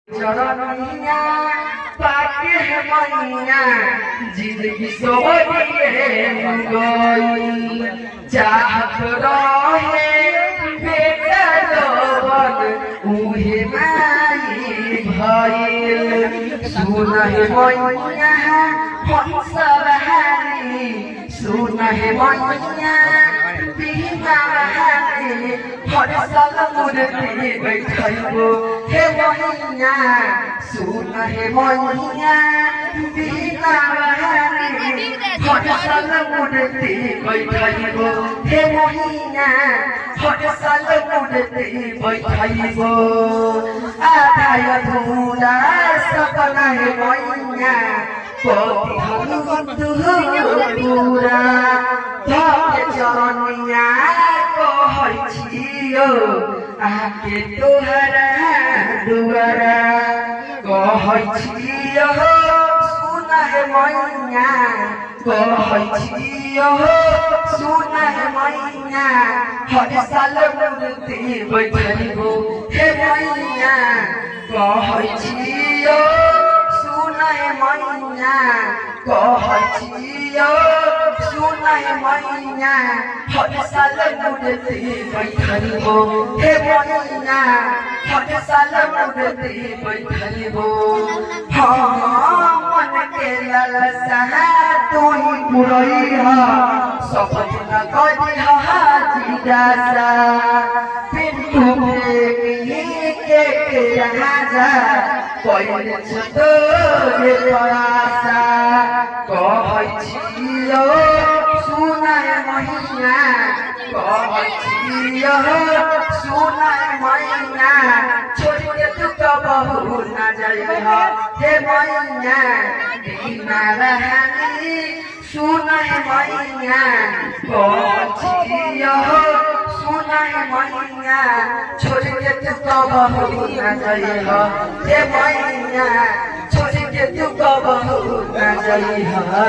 चरनिया पाके है मैया जिंदगी सोबरिए गई चाहत रहे बेटा लोगन उहे माई भइल सुन है मैया हंसबहारी सुन है मैया बिहारी हर साल मूर्ति बैठो हे मैया सुन हे मैया बिहारी हर साल मूर्ति बैठो हे मैया हर साल मूर्ति बैठो आधा अधूरा सपना हे मैया कभी हम पूरा धके चरनिया कहै छियो आके तोहरा दुआरा कहै छियो सुन हे मैया कहै छियो सुन हे मैया हर साल मूर्ति बैठो हे मैया कहै छियो सुन हे मैया कहै छियो सुन हे मैया हर साल मूर्ति बैठो हे मैया हर साल मूर्ति बैठो मन के लालसा तू ही पुरैहा सब दिन करिहा जिज्ञासा पिंटू के राजा पहिले छतो रे परासा कहै छियो सुन हे मैया कहै छियो सुन हे मैया छोड़ के तू कबहू न जाइहा हे मैया बिना रहनी सुन हे मैया कहै छियो सुन हे मैया छोड़ के तू कबहू न जाइहा हे मैया छोड़ के तू कबहू न जाइहा।